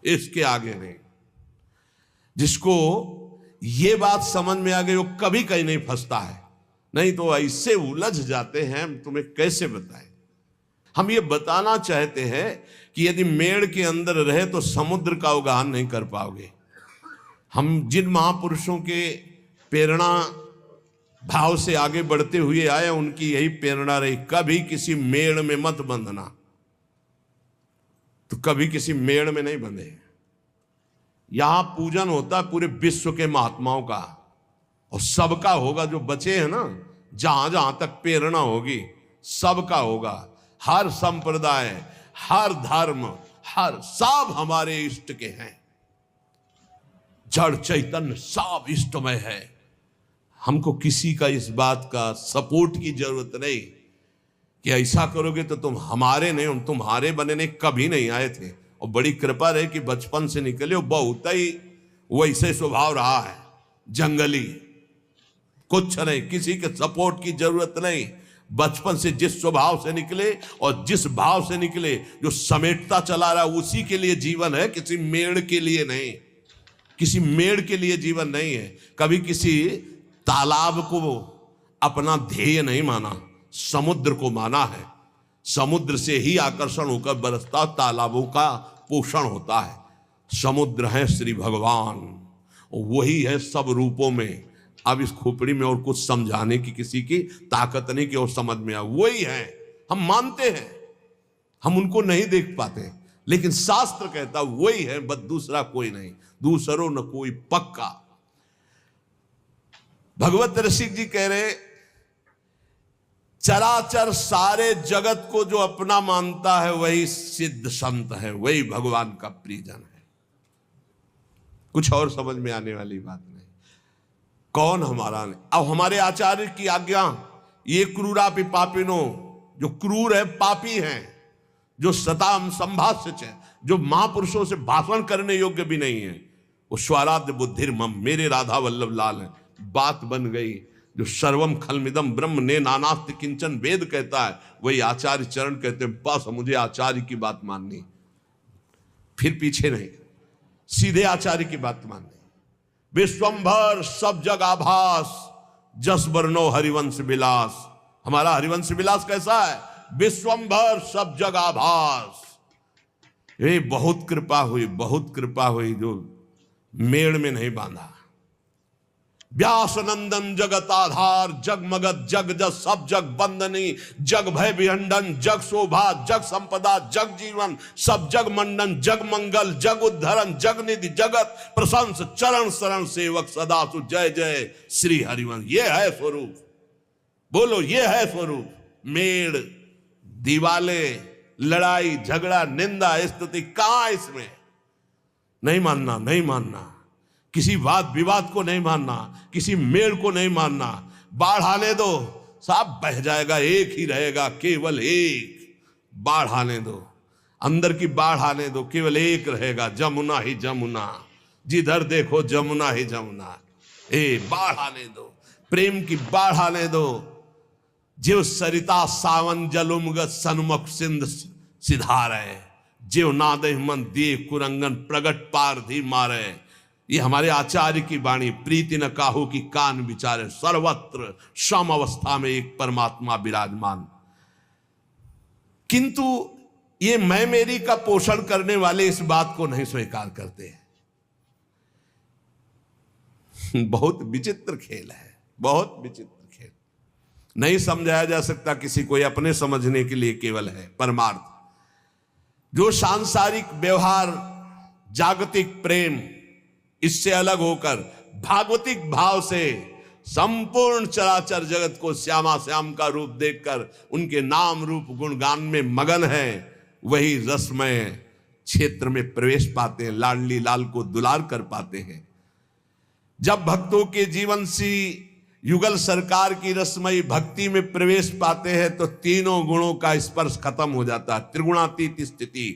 इसके आगे नहीं। जिसको ये बात समझ में आ गई वो कभी कहीं नहीं फंसता है, नहीं तो ऐसे उलझ जाते हैं, हम तुम्हें कैसे बताएं। हम ये बताना चाहते हैं कि यदि मेड़ के अंदर रहे तो समुद्र का अवगाहन नहीं कर पाओगे। हम जिन महापुरुषों के प्रेरणा भाव से आगे बढ़ते हुए आए, उनकी यही प्रेरणा रही, कभी किसी मेड़ में मत बंधना। तो कभी किसी मेड़ में नहीं बंधे। यहां पूजन होता है पूरे विश्व के महात्माओं का, और सबका होगा। जो बचे हैं ना, जहां जहां तक प्रेरणा होगी सबका होगा। हर संप्रदाय, हर धर्म, हर सब हमारे इष्ट के हैं। जड़ चैतन्य सब इष्टमय है। हमको किसी का इस बात का सपोर्ट की जरूरत नहीं कि ऐसा करोगे तो तुम हमारे नहीं, हम तुम्हारे बनने कभी नहीं आए थे। और बड़ी कृपा रहे कि बचपन से निकले हो, बहुत ही वैसे स्वभाव रहा है, जंगली, कुछ नहीं, किसी के सपोर्ट की जरूरत नहीं। बचपन से जिस स्वभाव से निकले और जिस भाव से निकले, जो समेटता चला रहा उसी के लिए जीवन है, किसी मेड़ के लिए नहीं। किसी मेड़ के लिए जीवन नहीं है। कभी किसी तालाब को अपना ध्येय नहीं माना, समुद्र को माना है। समुद्र से ही आकर्षण होकर बरसता तालाबों का पोषण होता है। समुद्र है श्री भगवान, वही है सब रूपों में। अब इस खोपड़ी में और कुछ समझाने की किसी की ताकत नहीं कि और समझ में आए। वही है, हम मानते हैं, हम उनको नहीं देख पाते, लेकिन शास्त्र कहता वही है, बस दूसरा कोई नहीं। दूसरो न कोई पक्का। भगवत रसिक जी कह रहे, चराचर सारे जगत को जो अपना मानता है वही सिद्ध संत है, वही भगवान का प्रियजन है। कुछ और समझ में आने वाली बात नहीं। कौन हमारा नहीं। अब हमारे आचार्य की आज्ञा, ये क्रूरापि पापिनो, जो क्रूर है, पापी हैं, जो सताम संभाष्य, जो महापुरुषों से भाषण करने योग्य भी नहीं है, वो स्वराध्य बुद्धिर मम, मेरे राधा वल्लभ लाल है। बात बन गई। जो सर्वम खलमिदम ब्रह्म ने नानास्ति किंचन वेद कहता है, वही आचार्य चरण कहते हैं, बस मुझे आचार्य की बात माननी, फिर पीछे नहीं, सीधे आचार्य की बात माननी। विश्वंभर सब जग आभास, जस वर्णो हरिवंश विलास। हमारा हरिवंश विलास कैसा है? विश्वंभर सब जग आभास। ये बहुत कृपा हुई, बहुत कृपा हुई जो मेड़ में नहीं बांधा। व्यास नंदन जगत आधार, जग मगत जग जस सब जग बंदनी, जग भय विहंडन, जग शोभा, जग संपदा, जग जीवन, सब जग मंडन, जग मंगल, जग उद्धरण, जग निधि, जगत प्रशंस, चरण शरण सेवक सदा सु, जय जय श्री हरिवंश। ये है स्वरूप। बोलो, ये है स्वरूप। मेड़, दीवाले, लड़ाई झगड़ा, निंदा स्तुति कहां इसमें? नहीं मानना, नहीं मानना। किसी वाद विवाद को नहीं मानना, किसी मेड़ को नहीं मानना। बाढ़ आने दो, सब बह जाएगा, एक ही रहेगा, केवल एक। बाढ़ आने दो, अंदर की बाढ़ आने दो, केवल एक रहेगा, जमुना ही जमुना। जिधर देखो जमुना ही जमुना। बाढ़ आने दो, प्रेम की बाढ़ आने दो। जीव सरिता सावन जलुमगत सन्मुख सिंध सिधारे, जीव नादे मन दिए कुरंगन प्रगट पार धी मारे। ये हमारे आचार्य की वाणी। प्रीति न काहू की कान विचारे, सर्वत्र सम अवस्था में एक परमात्मा विराजमान। किंतु ये मैं मेरी का पोषण करने वाले इस बात को नहीं स्वीकार करते हैं। बहुत विचित्र खेल है, बहुत विचित्र खेल। नहीं समझाया जा सकता किसी को, अपने समझने के लिए केवल है परमार्थ। जो सांसारिक व्यवहार, जागतिक प्रेम, इससे अलग होकर भागवतिक भाव से संपूर्ण चराचर जगत को श्यामा श्याम का रूप देखकर उनके नाम रूप गुणगान में मगन है, वही रसमय क्षेत्र में प्रवेश पाते हैं, लाडली लाल को दुलार कर पाते हैं। जब भक्तों के जीवन से युगल सरकार की रसमयी भक्ति में प्रवेश पाते हैं तो तीनों गुणों का स्पर्श खत्म हो जाता है, त्रिगुणातीत स्थिति।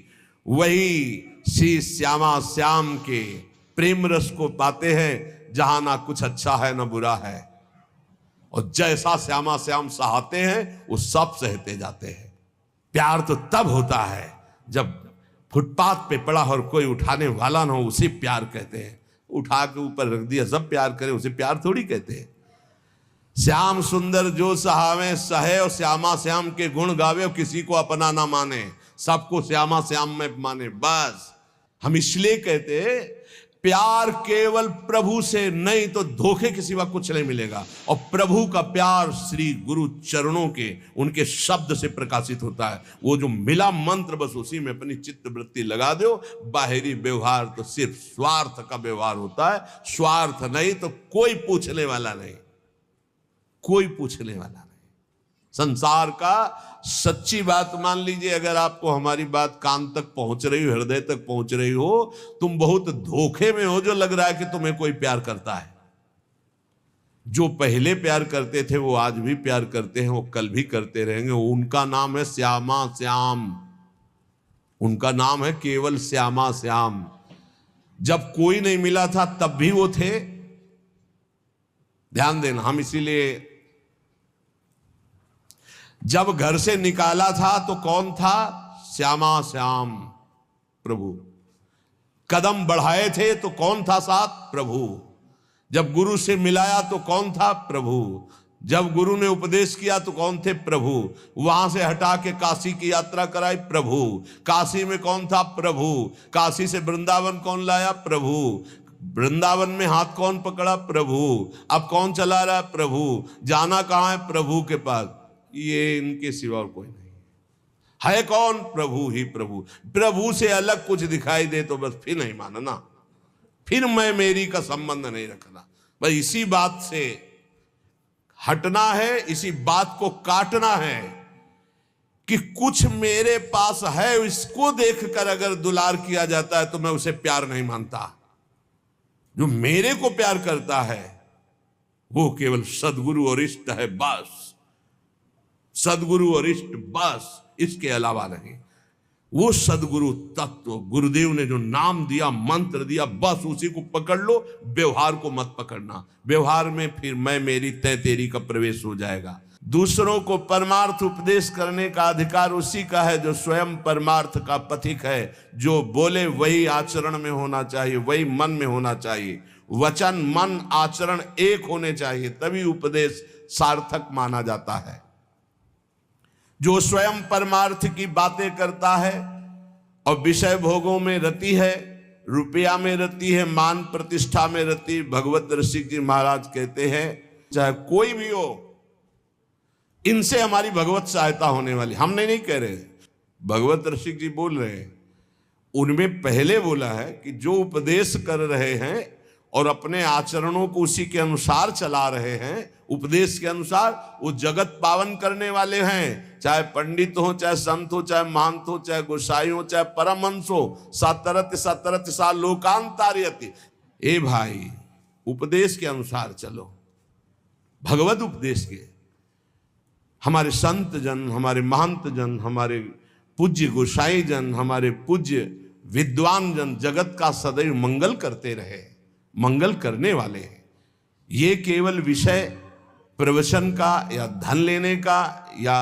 वही श्री श्यामा श्याम के प्रेम रस को पाते हैं, जहां ना कुछ अच्छा है ना बुरा है। और जैसा श्यामा श्याम सहाते हैं वो सब सहते जाते हैं। प्यार तो तब होता है जब फुटपाथ पे पड़ा और कोई उठाने वाला ना हो, उसे प्यार कहते हैं। उठा के ऊपर रख दिया, सब प्यार करें, उसे प्यार थोड़ी कहते हैं। श्याम सुंदर जो सहावे सहे और श्यामा श्याम के गुण गावे और किसी को अपना ना माने, सबको श्यामा श्याम में माने। बस हम इसलिए कहते प्यार केवल प्रभु से नहीं तो धोखे के सिवा कुछ नहीं मिलेगा। और प्रभु का प्यार श्री गुरु चरणों के उनके शब्द से प्रकाशित होता है। वो जो मिला मंत्र, बस उसी में अपनी चित्त वृत्ति लगा दो। बाहरी व्यवहार तो सिर्फ स्वार्थ का व्यवहार होता है। स्वार्थ नहीं तो कोई पूछने वाला नहीं, कोई पूछने वाला नहीं। संसार का सच्ची बात मान लीजिए, अगर आपको हमारी बात कान तक पहुंच रही हो, हृदय तक पहुंच रही हो, तुम बहुत धोखे में हो जो लग रहा है कि तुम्हें कोई प्यार करता है। जो पहले प्यार करते थे वो आज भी प्यार करते हैं, वो कल भी करते रहेंगे। उनका नाम है श्यामा श्याम, उनका नाम है केवल श्यामा श्याम। जब कोई नहीं मिला था तब भी वो थे। ध्यान देना, हम इसीलिए जब घर से निकाला था तो कौन था? श्यामा श्याम प्रभु। कदम बढ़ाए थे तो कौन था साथ? प्रभु। जब गुरु से मिलाया तो कौन था? प्रभु। जब गुरु ने उपदेश किया तो कौन थे? प्रभु। वहां से हटा के काशी की यात्रा कराई? प्रभु। काशी में कौन था? प्रभु। काशी से वृंदावन कौन लाया? प्रभु। वृंदावन में हाथ कौन पकड़ा? प्रभु। अब कौन चला रहा? प्रभु। जाना कहां है? प्रभु के पास। ये इनके सिवा और कोई नहीं है। कौन? प्रभु ही प्रभु। प्रभु से अलग कुछ दिखाई दे तो बस फिर नहीं मानना, फिर मैं मेरी का संबंध नहीं रखना। बस इसी बात से हटना है, इसी बात को काटना है कि कुछ मेरे पास है, इसको देखकर अगर दुलार किया जाता है तो मैं उसे प्यार नहीं मानता। जो मेरे को प्यार करता है वो केवल सदगुरु और इष्ट है, बस। सदगुरु और इष्ट, बस, इसके अलावा नहीं। वो सदगुरु तत्व, गुरुदेव ने जो नाम दिया, मंत्र दिया, बस उसी को पकड़ लो। व्यवहार को मत पकड़ना। व्यवहार में फिर मैं मेरी तय तेरी का प्रवेश हो जाएगा। दूसरों को परमार्थ उपदेश करने का अधिकार उसी का है जो स्वयं परमार्थ का पथिक है। जो बोले वही आचरण में होना चाहिए, वही मन में होना चाहिए। वचन, मन, आचरण एक होने चाहिए, तभी उपदेश सार्थक माना जाता है। जो स्वयं परमार्थ की बातें करता है और विषय भोगों में रति है, रुपया में रति है, मान प्रतिष्ठा में रति, भगवत ऋषि जी महाराज कहते हैं चाहे कोई भी हो, इनसे हमारी भगवत सहायता होने वाली। हमने नहीं कह रहे, भगवत ऋषि जी बोल रहे हैं। उनमें पहले बोला है कि जो उपदेश कर रहे हैं और अपने आचरणों को उसी के अनुसार चला रहे हैं, उपदेश के अनुसार, वो जगत पावन करने वाले हैं। चाहे पंडित हो, चाहे संत हो, चाहे महंत हो, चाहे गोसाई हो, चाहे परमहंस हो। सतरत सतरत सा लोकांतार्यति। ए भाई, उपदेश के अनुसार चलो, भगवत उपदेश के। हमारे संत जन, हमारे महंत जन, हमारे पूज्य गोसाई जन, हमारे पूज्य विद्वान जन जगत का सदैव मंगल करते रहे, मंगल करने वाले हैं। ये केवल विषय प्रवचन का या धन लेने का या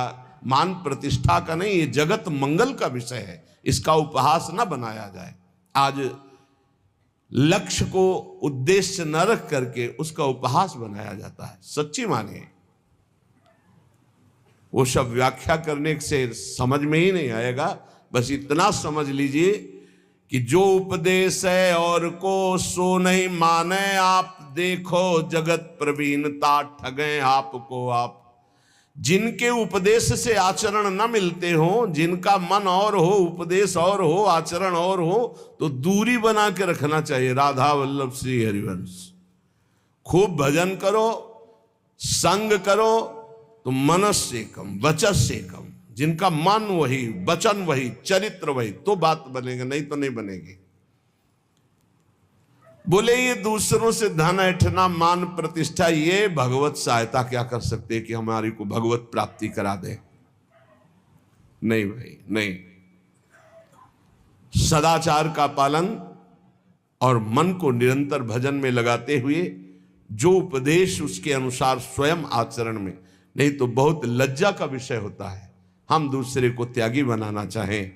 मान प्रतिष्ठा का नहीं, ये जगत मंगल का विषय है। इसका उपहास न बनाया जाए। आज लक्ष्य को उद्देश्य न रख करके उसका उपहास बनाया जाता है। सच्ची माने वो सब व्याख्या करने से समझ में ही नहीं आएगा। बस इतना समझ लीजिए कि जो उपदेश है और को सो नहीं माने आप, देखो जगत प्रवीणता ठगे आपको आप। जिनके उपदेश से आचरण न मिलते हो, जिनका मन और हो, उपदेश और हो, आचरण और हो, तो दूरी बना के रखना चाहिए। राधा वल्लभ श्री हरिवंश। खूब भजन करो, संग करो, तो मनस से कम, वचस से कम। जिनका मन वही, वचन वही, चरित्र वही, तो बात बनेगा, नहीं तो नहीं बनेगी। बोले ये दूसरों से धन ऐंठना, मान प्रतिष्ठा, ये भगवत सहायता क्या कर सकते हैं कि हमारी को भगवत प्राप्ति करा दे? नहीं भाई, नहीं। सदाचार का पालन और मन को निरंतर भजन में लगाते हुए जो उपदेश उसके अनुसार स्वयं आचरण में, नहीं तो बहुत लज्जा का विषय होता है। हम दूसरे को त्यागी बनाना चाहें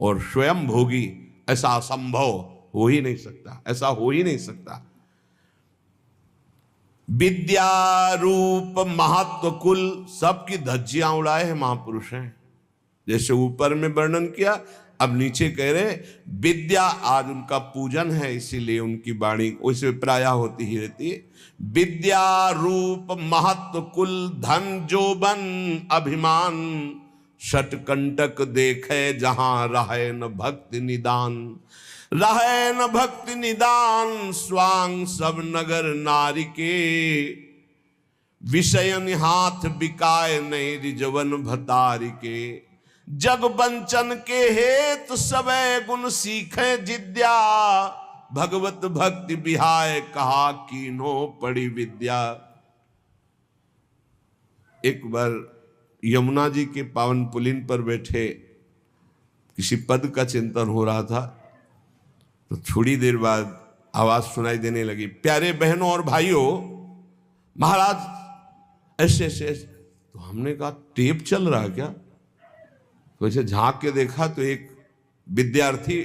और स्वयं भोगी, ऐसा असंभव हो ही नहीं सकता, ऐसा हो ही नहीं सकता। विद्या रूप महत्व कुल सबकी धज्जियां उड़ाए हैं महापुरुष हैं। जैसे ऊपर में वर्णन किया, अब नीचे कह रहे विद्या, आज उनका पूजन है इसीलिए उनकी वाणी वैसे प्राय होती ही रहती है। विद्या रूप महत्व कुल धन जोबन अभिमान, षटकंटक देखे जहां रहे न भक्ति निदान, रहे न भक्ति निदान, स्वांग सब नगर नारी के, विषयन हाथ बिकाए नहीं रिजवन भतारी के, जग बंचन के हेतु सबे गुण सीखे जिद्या, भगवत भक्ति बिहाय कहा कीनो पड़ी विद्या। एक बार यमुना जी के पावन पुलिन पर बैठे किसी पद का चिंतन हो रहा था, तो थोड़ी देर बाद आवाज सुनाई देने लगी, प्यारे बहनों और भाइयों, महाराज ऐसे ऐसे। तो हमने कहा टेप चल रहा है क्या? तो ऐसे झांक के देखा तो एक विद्यार्थी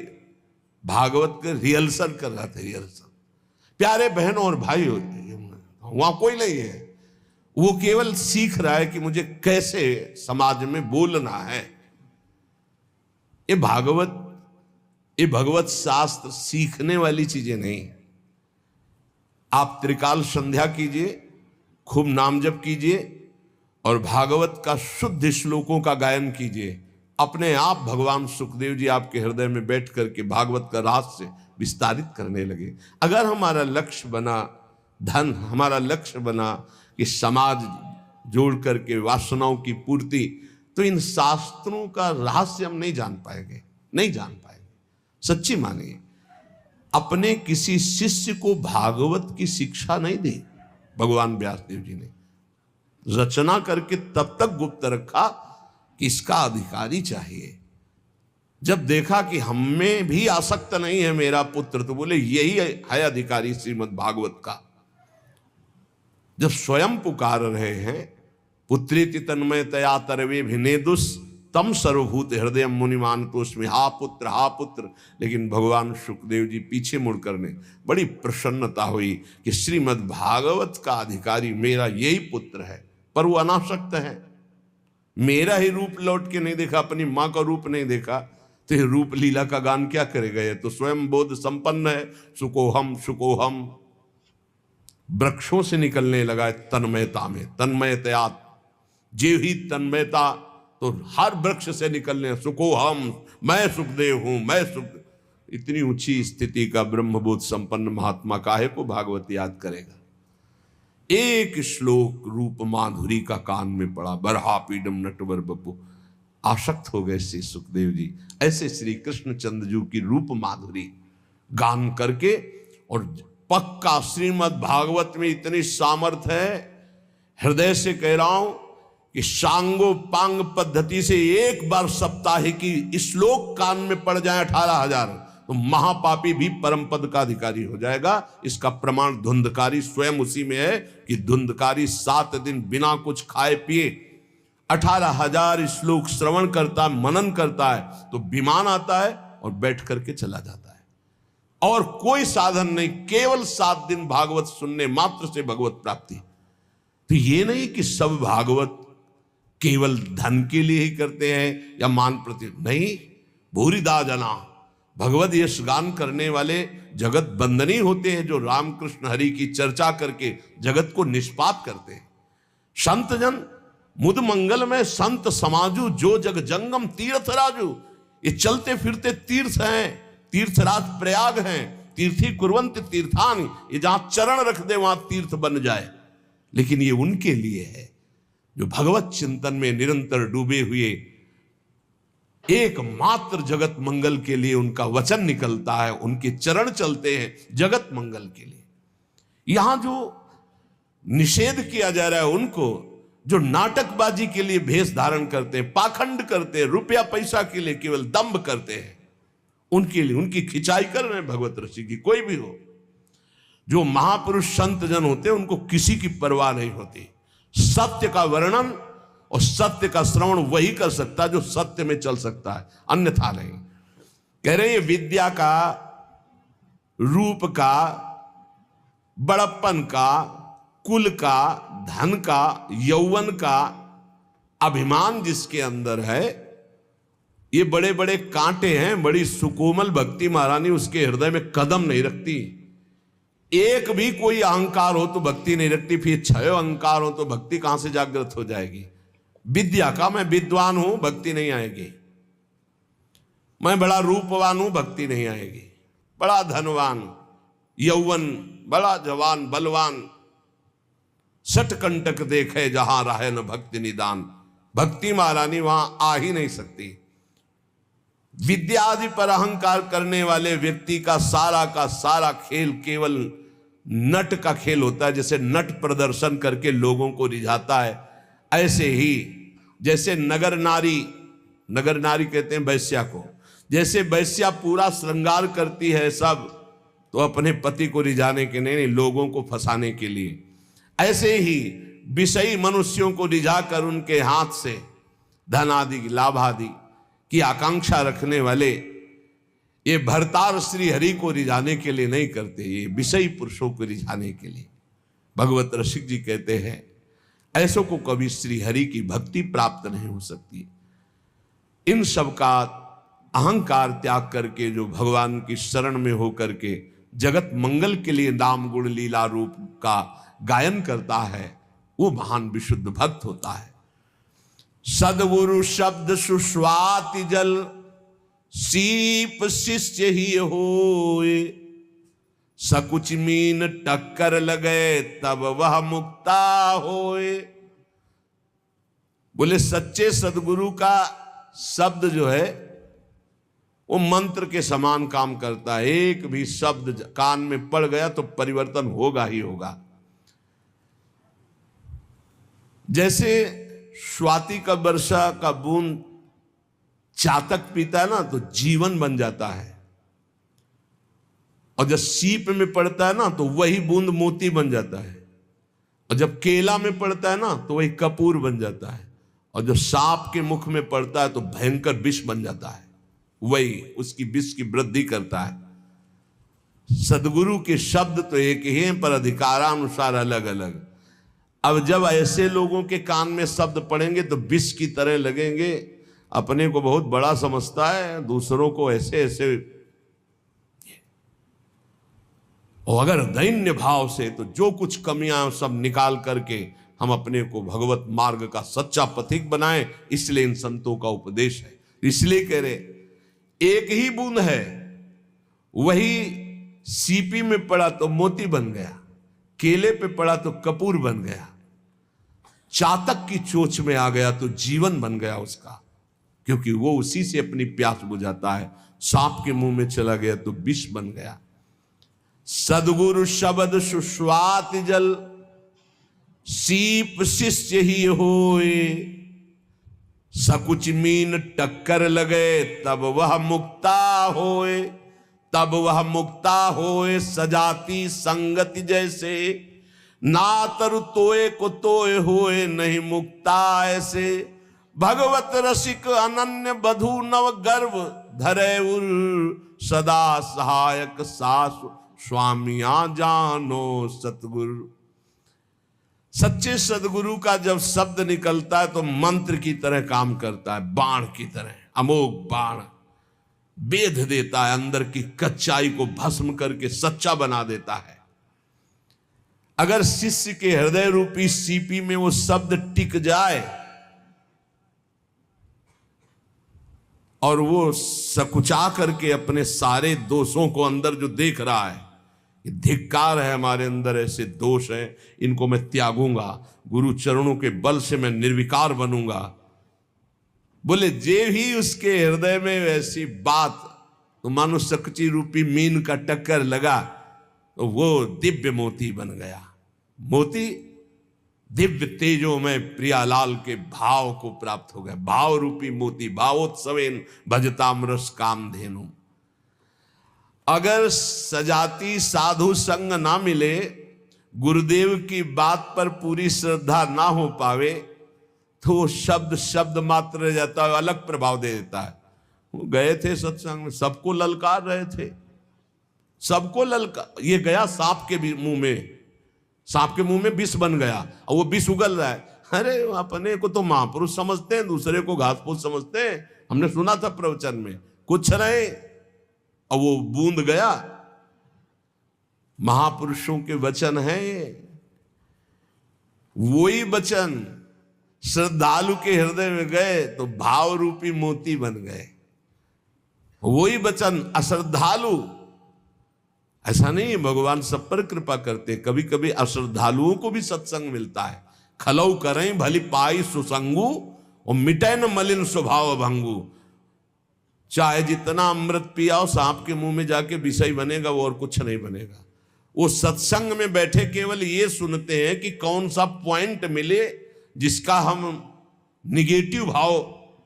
भागवत के रिहर्सल कर रहा था, रिहर्सल। प्यारे बहनों और भाइयों, वहां कोई नहीं है, वो केवल सीख रहा है कि मुझे कैसे समाज में बोलना है। ये भगवत शास्त्र सीखने वाली चीजें नहीं। आप त्रिकाल संध्या कीजिए, खूब नाम जप कीजिए और भागवत का शुद्ध श्लोकों का गायन कीजिए, अपने आप भगवान सुखदेव जी आपके हृदय में बैठ करके भागवत का रहस्य विस्तारित करने लगे। अगर हमारा लक्ष्य बना धन, हमारा लक्ष्य बना कि समाज जोड़ करके वासनाओं की पूर्ति, तो इन शास्त्रों का रहस्य हम नहीं जान पाएंगे, नहीं जान पाएंगे। सच्ची मानिए, अपने किसी शिष्य को भागवत की शिक्षा नहीं दी भगवान व्यासदेव जी ने, रचना करके तब तक गुप्त रखा कि इसका अधिकारी चाहिए। जब देखा कि हमें भी आसक्त नहीं है मेरा पुत्र, तो बोले यही है अधिकारी श्रीमद् भागवत का। जब स्वयं पुकार रहे हैं, पुत्रेति तन्मयतया तरवे भिनेदुस तम सर्वभूत हृदय मुनिमान तो उसमें हा पुत्र, लेकिन भगवान सुखदेव जी पीछे मुड़कर ने बड़ी प्रसन्नता हुई कि श्रीमद् भागवत का अधिकारी मेरा यही पुत्र है। पर वो अनासक्त है, मेरा ही रूप लौट के नहीं देखा, अपनी मां का रूप नहीं देखा, तो ये रूप लीला का गान क्या करेगा? ये तो स्वयं बोध संपन्न है। सुकोहम वृक्षों से निकलने लगा तन्मयता में, तन्मयतया जीव ही तन्मयता, तो हर वृक्ष से निकलने सुकोहम, मैं सुखदेव हूं, मैं सुख। इतनी ऊंची स्थिति का ब्रह्मबोध संपन्न महात्मा काहे को भागवत याद करेगा? एक श्लोक रूप माधुरी का कान में पड़ा, बरहा पीडम नटवर बपू, आसक्त हो गए श्री सुखदेव जी। ऐसे श्री कृष्ण चंद्र जी की रूप माधुरी गान करके, और पक्का श्रीमद् भागवत में इतनी सामर्थ्य है, हृदय से कह रहा हूं कि सांगो पांग पद्धति से एक बार सप्ताह की श्लोक कान में पड़ जाए 18,000, तो महापापी भी परम पद का अधिकारी हो जाएगा। इसका प्रमाण धुंधकारी स्वयं उसी में है कि धुंधकारी 7 दिन बिना कुछ खाए पिए 18,000 श्लोक श्रवण करता, मनन करता है, तो विमान आता है और बैठ करके चला जाता है, और कोई साधन नहीं, केवल 7 दिन भागवत सुनने मात्र से भगवत प्राप्ति। तो ये नहीं कि सब भागवत केवल धन के लिए ही करते हैं या मान प्रति, नहीं। भूरिदा जना भगवत यश गान करने वाले जगत बंदनी होते हैं, जो रामकृष्ण हरि की चर्चा करके जगत को निष्पात करते हैं। संत जन मुद मंगल में संत समाजू, जो जग जंगम तीर्थ राजू। ये चलते फिरते तीर्थ हैं, तीर्थराज प्रयाग हैं, तीर्थी कुर्वंत तीर्थान, ये जहां चरण रख दे वहां तीर्थ बन जाए। लेकिन ये उनके लिए है जो भगवत चिंतन में निरंतर डूबे हुए, एकमात्र जगत मंगल के लिए उनका वचन निकलता है, उनके चरण चलते हैं जगत मंगल के लिए। यहां जो निषेध किया जा रहा है उनको, जो नाटकबाजी के लिए भेष धारण करते हैं, पाखंड करते हैं, रुपया पैसा के लिए केवल दंभ करते हैं, उनके लिए उनकी खिंचाई कर रहे हैं भगवत ऋषि की। कोई भी हो, जो महापुरुष संत जन होते हैं उनको किसी की परवाह नहीं होती। सत्य का वर्णन और सत्य का श्रवण वही कर सकता है जो सत्य में चल सकता है, अन्यथा नहीं। कह रहे ये विद्या का, रूप का, बड़प्पन का, कुल का, धन का, यौवन का अभिमान जिसके अंदर है, ये बड़े बड़े कांटे हैं। बड़ी सुकोमल भक्ति महारानी उसके हृदय में कदम नहीं रखती। एक भी कोई अहंकार हो तो भक्ति नहीं रखती, फिर 6 अहंकार हो तो भक्ति कहां से जागृत हो जाएगी। विद्या का, मैं विद्वान हूं, भक्ति नहीं आएगी। मैं बड़ा रूपवान हूं, भक्ति नहीं आएगी। बड़ा धनवान, यौवन, बड़ा जवान, बलवान, सटकंटक देखे जहां रहे न भक्ति निदान, भक्ति महारानी वहां आ ही नहीं सकती। विद्या आदि पर अहंकार करने वाले व्यक्ति का सारा खेल केवल नट का खेल होता है। जैसे नट प्रदर्शन करके लोगों को रिझाता है, ऐसे ही जैसे नगर नारी कहते हैं वैश्या को, जैसे वैश्या पूरा श्रृंगार करती है सब, तो अपने पति को रिझाने के नहीं, लोगों को फंसाने के लिए, ऐसे ही विषयी मनुष्यों को रिझाकर उनके हाथ से धन आदि, लाभ आदि की आकांक्षा रखने वाले ये भरतार श्री हरि को रिझाने के लिए नहीं करते, ये विषयी पुरुषों को रिझाने के लिए। भगवत रसिक जी कहते हैं ऐसों को कभी श्री हरि की भक्ति प्राप्त नहीं हो सकती। इन सब का अहंकार त्याग करके जो भगवान की शरण में होकर के जगत मंगल के लिए नाम गुण लीला रूप का गायन करता है, वो महान विशुद्ध भक्त होता है। सद्गुरु शब्द सुस्वाति जल, सीप शिष्य ही होए, सकुच मीन टक्कर लगे तब वह मुक्ता होए। बोले सच्चे सदगुरु का शब्द जो है वो मंत्र के समान काम करता है। एक भी शब्द कान में पड़ गया तो परिवर्तन होगा ही होगा। जैसे स्वाति का वर्षा का बूंद चातक पीता है ना तो जीवन बन जाता है, और जब सीप में पड़ता है ना तो वही बूंद मोती बन जाता है, और जब केला में पड़ता है ना तो वही कपूर बन जाता है, और जब सांप के मुख में पड़ता है तो भयंकर विष बन जाता है, वही उसकी विष की वृद्धि करता है। सदगुरु के शब्द तो एक ही हैं पर अधिकारानुसार अलग अलग। अब जब ऐसे लोगों के कान में शब्द पड़ेंगे तो विष की तरह लगेंगे। अपने को बहुत बड़ा समझता है, दूसरों को ऐसे ऐसे। और अगर दैन्य भाव से तो जो कुछ कमियां सब निकाल करके हम अपने को भगवत मार्ग का सच्चा पथिक बनाएं, इसलिए इन संतों का उपदेश है। इसलिए कह रहे एक ही बूंद है, वही सीपी में पड़ा तो मोती बन गया, केले पे पड़ा तो कपूर बन गया, चातक की चोंच में आ गया तो जीवन बन गया उसका, क्योंकि वो उसी से अपनी प्यास बुझाता है। सांप के मुंह में चला गया तो विष बन गया। सदगुरु शब्द सुस्वाति जल, सीप शिष्य ही होए, सकुच मीन टक्कर लगे तब वह मुक्ता होए, तब वह मुक्ता होए। सजाती संगति जैसे, ना तरु तोए को तोए होए नहीं मुक्ता ऐसे। भगवत रसिक अनन्य बधु नव गर्भ धरे उर, सदा सहायक सासु स्वामिया जानो सतगुरु। सच्चे सदगुरु का जब शब्द निकलता है तो मंत्र की तरह काम करता है, बाण की तरह, अमोघ बाण बेध देता है, अंदर की कच्चाई को भस्म करके सच्चा बना देता है। अगर शिष्य के हृदय रूपी सीपी में वो शब्द टिक जाए और वो सकुचा करके अपने सारे दोषों को अंदर जो देख रहा है, धिक्कार है हमारे अंदर ऐसे दोष हैं, इनको मैं त्यागूंगा, गुरु चरणों के बल से मैं निर्विकार बनूंगा। बोले जे ही उसके हृदय में ऐसी बात, तो मानो सकची रूपी मीन का टक्कर लगा तो वो दिव्य मोती बन गया। मोती दिव्य तेजो में प्रियालाल के भाव को प्राप्त हो गया। भाव रूपी मोती, भावोत्सवेन भजताम रस कामधेनु। अगर सजाती साधु संग ना मिले, गुरुदेव की बात पर पूरी श्रद्धा ना हो पावे, तो शब्द शब्द मात्र रह जाता है, अलग प्रभाव दे देता है। वो गए थे सत्संग में, सबको ललकार रहे थे, सबको ललकार। ये गया सांप के मुंह में, सांप के मुंह में विष बन गया और वो विष उगल रहा है। अरे अपने को तो महापुरुष समझते हैं, दूसरे को घासपूस समझते हैं। हमने सुना था प्रवचन में, कुछ रहे और वो बूंद गया। महापुरुषों के वचन हैं, वही वचन श्रद्धालु के हृदय में गए तो भाव रूपी मोती बन गए। वही वचन अश्रद्धालु, ऐसा नहीं है, भगवान सब पर कृपा करते। कभी कभी अश्रद्धालुओं को भी सत्संग मिलता है। खलऊ करें भली पाई सुसंगु और मिटे न मलिन स्वभाव भंगु। चाहे जितना अमृत पियाओ, सांप के मुंह में जाके विषय बनेगा, वो और कुछ नहीं बनेगा। वो सत्संग में बैठे केवल ये सुनते हैं कि कौन सा पॉइंट मिले जिसका हम निगेटिव भाव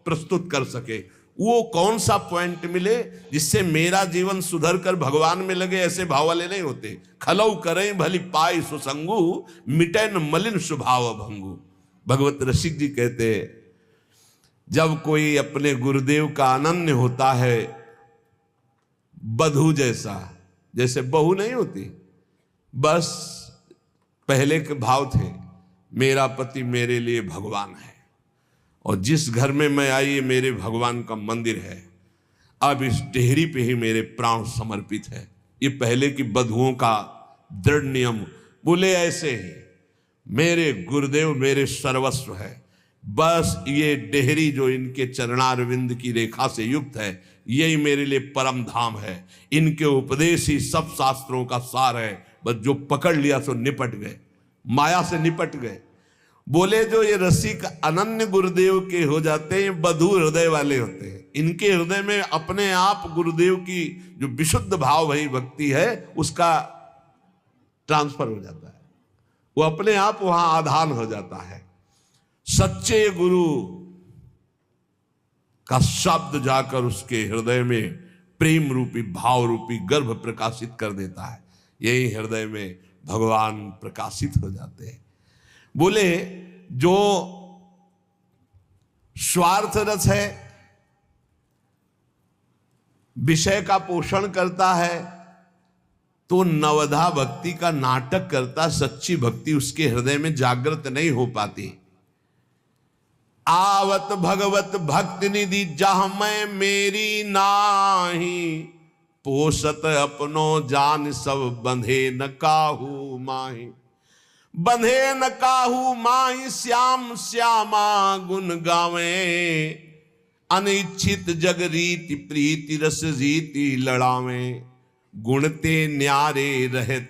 प्रस्तुत कर सके, वो कौन सा पॉइंट मिले जिससे मेरा जीवन सुधर कर भगवान में लगे, ऐसे भाव वाले नहीं होते। खलऊ करें भली पाई सुसंगु मिटे न मलिन स्वभाव भंगु। भगवत रसिक जी कहते हैं, जब कोई अपने गुरुदेव का अनन्य होता है, बधू जैसा, जैसे बहू नहीं होती, बस पहले के भाव थे, मेरा पति मेरे लिए भगवान है और जिस घर में मैं आई ये मेरे भगवान का मंदिर है, अब इस डेहरी पे ही मेरे प्राण समर्पित है। ये पहले की बधुओं का दृढ़ नियम। बोले ऐसे ही मेरे गुरुदेव मेरे सर्वस्व है, बस ये डेहरी जो इनके चरणारविंद की रेखा से युक्त है, यही मेरे लिए परम धाम है। इनके उपदेश ही सब शास्त्रों का सार है। बस जो पकड़ लिया सो निपट गए, माया से निपट गए। बोले जो ये रसिक अनन्य गुरुदेव के हो जाते हैं, बधू हृदय वाले होते हैं। इनके हृदय में अपने आप गुरुदेव की जो विशुद्ध भाव भई भक्ति है उसका ट्रांसफर हो जाता है, वो अपने आप वहां आधान हो जाता है। सच्चे गुरु का शब्द जाकर उसके हृदय में प्रेम रूपी भाव रूपी गर्भ प्रकाशित कर देता है। यही हृदय में भगवान प्रकाशित हो जाते हैं। बोले जो स्वार्थ रस है, विषय का पोषण करता है, तो नवधा भक्ति का नाटक करता, सच्ची भक्ति उसके हृदय में जागृत नहीं हो पाती। आवत भगवत भक्ति निधि जहां मैं मेरी नाही, पोषत अपनो जान सब बंधे न काहू माही। बंधे न काहू माही श्याम श्यामा गुण गावे, अनिच्छित जग रीति प्रीति रस रीति लड़ावे। गुणते न्यारे रहत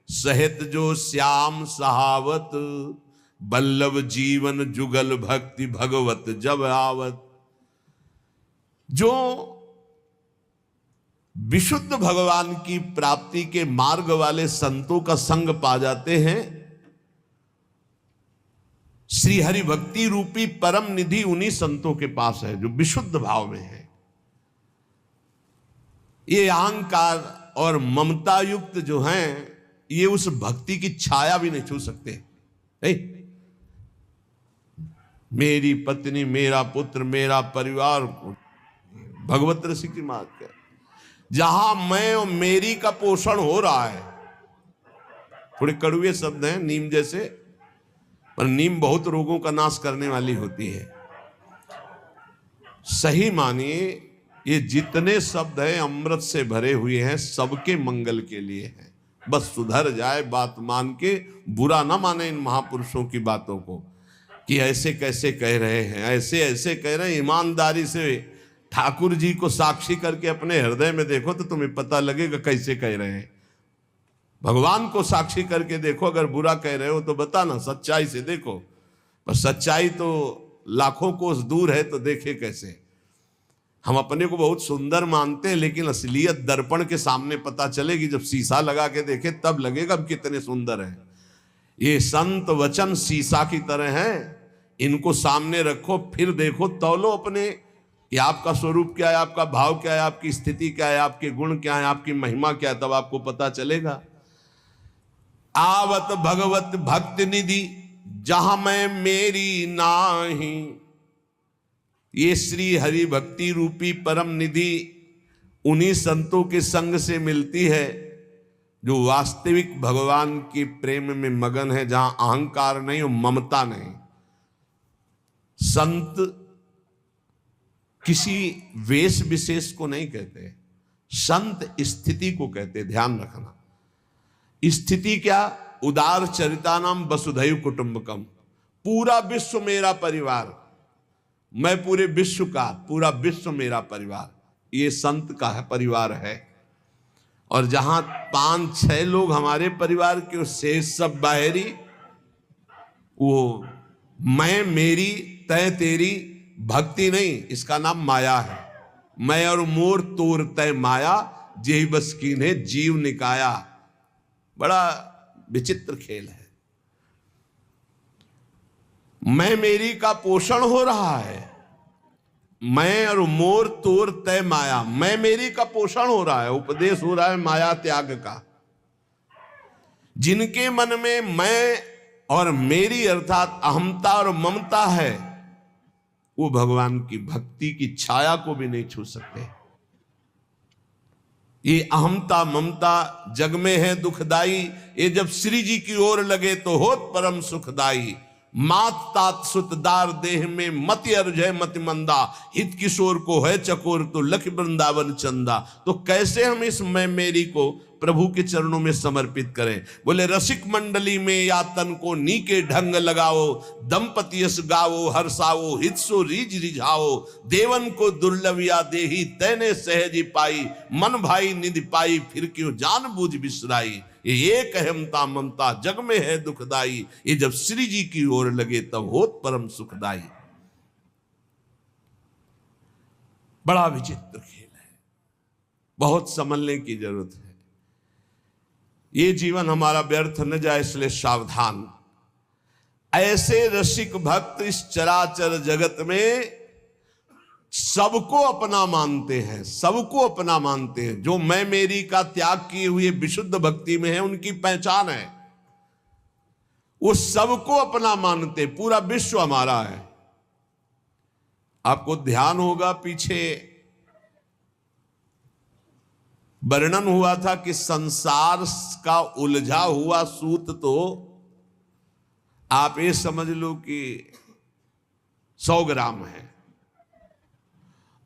सहित जो श्याम सहावत, बल्लभ जीवन जुगल भक्ति भगवत जब आवत। जो विशुद्ध भगवान की प्राप्ति के मार्ग वाले संतों का संग पा जाते हैं, श्री हरि भक्ति रूपी परम निधि उन्हीं संतों के पास है जो विशुद्ध भाव में है। ये अहंकार और ममता युक्त जो हैं, ये उस भक्ति की छाया भी नहीं छू सकते। मेरी पत्नी, मेरा पुत्र, मेरा परिवार, भगवत रसिक की बात है। जहां मैं और मेरी का पोषण हो रहा है, थोड़े कड़ुए शब्द हैं नीम जैसे, पर नीम बहुत रोगों का नाश करने वाली होती है। सही मानिए ये जितने शब्द हैं अमृत से भरे हुए हैं, सबके मंगल के लिए हैं। बस सुधर जाए, बात मान के बुरा ना माने इन महापुरुषों की बातों को कि ऐसे कैसे कह रहे हैं, ऐसे ऐसे कह रहे हैं। ईमानदारी से ठाकुर जी को साक्षी करके अपने हृदय में देखो तो तुम्हें पता लगेगा कैसे कह रहे हैं। भगवान को साक्षी करके देखो, अगर बुरा कह रहे हो तो बताना, सच्चाई से देखो। पर सच्चाई तो लाखों कोस दूर है, तो देखे कैसे। हम अपने को बहुत सुंदर मानते हैं, लेकिन असलियत दर्पण के सामने पता चलेगी। जब शीशा लगा के देखे तब लगेगा हम कितने सुंदर हैं। ये संत वचन शीशा की तरह हैं, इनको सामने रखो, फिर देखो, तौलो अपने कि आपका स्वरूप क्या है, आपका भाव क्या है, आपकी स्थिति क्या है, आपके गुण क्या है, आपकी महिमा क्या है, तब आपको पता चलेगा। आवत भगवत भक्ति निधि जहां मैं मेरी नाही, ये श्री हरि भक्ति रूपी परम निधि उन्हीं संतों के संग से मिलती है जो वास्तविक भगवान के प्रेम में मगन है, जहां अहंकार नहीं और ममता नहीं। संत किसी वेश विशेष को नहीं कहते, संत स्थिति को कहते। ध्यान रखना, स्थिति क्या? उदार चरितानाम वसुधैव कुटुंबकम, पूरा विश्व मेरा परिवार, मैं पूरे विश्व का, पूरा विश्व मेरा परिवार, ये संत का है, परिवार है। और जहां 5-6 लोग हमारे परिवार के, शेष सब बाहरी, वो मैं मेरी तय तेरी भक्ति नहीं, इसका नाम माया है। मैं और मोर तोर तय माया, जेहि बस कीन्हे जीव निकाया। बड़ा विचित्र खेल है। मैं मेरी का पोषण हो रहा है, मैं और मोर तोर तय माया, मैं मेरी का पोषण हो रहा है, उपदेश हो रहा है माया त्याग का। जिनके मन में मैं और मेरी अर्थात अहमता और ममता है, वो भगवान की भक्ति की छाया को भी नहीं छू सकते। ये अहमता ममता जग में है दुखदाई, ये जब श्री जी की ओर लगे तो होत परम सुखदाई। मात तात सुतदार देह में मति अर्जय मति मंदा, हित किशोर को है चकोर तो लख वृंदावन चंदा। तो कैसे हम इस मैं मेरी को प्रभु के चरणों में समर्पित करें? बोले रसिक मंडली में या तन को नीके ढंग लगाओ, दंपति यस गाओ हर्षाओ, हित सो रीज रिझाओ। देवन को दुर्लभ या देही तैने सहजी पाई, मन भाई निधि पाई फिर क्यों जान बूझ बिसराई। ये एक अहमता ममता जग में है दुखदाई, ये जब श्री जी की ओर लगे तब होत परम सुखदाई। बड़ा विचित्र खेल है, बहुत समझने की जरूरत है। ये जीवन हमारा व्यर्थ न जाए, इसलिए सावधान। ऐसे रसिक भक्त इस चराचर जगत में सबको अपना मानते हैं, सबको अपना मानते हैं। जो मैं मेरी का त्याग किए हुए विशुद्ध भक्ति में है, उनकी पहचान है, वो सबको अपना मानते। पूरा विश्व हमारा है। आपको ध्यान होगा, पीछे वर्णन हुआ था कि संसार का उलझा हुआ सूत तो आप ये समझ लो कि 100 ग्राम है,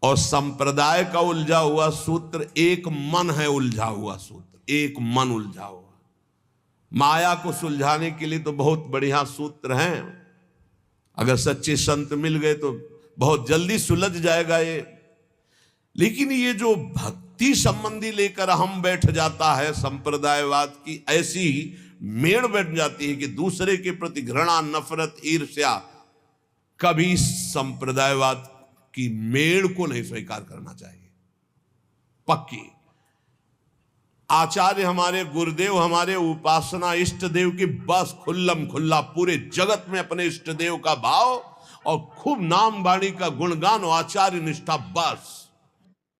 और संप्रदाय का उलझा हुआ सूत्र एक मन है। उलझा हुआ सूत्र, एक मन उलझा हुआ। माया को सुलझाने के लिए तो बहुत बढ़िया सूत्र हैं, अगर सच्चे संत मिल गए तो बहुत जल्दी सुलझ जाएगा ये। लेकिन ये जो भक्ति संबंधी लेकर हम बैठ जाता है संप्रदायवाद की, ऐसी मेड़ बैठ जाती है कि दूसरे के प्रति घृणा, नफरत, ईर्ष्या, कभी संप्रदायवाद की मेड़ को नहीं स्वीकार करना चाहिए। पक्की आचार्य हमारे गुरुदेव, हमारे उपासना इष्ट देव की बस खुल्लम खुल्ला पूरे जगत में अपने इष्ट देव का भाव और खूब नाम वाणी का गुणगान और आचार्य निष्ठा, बस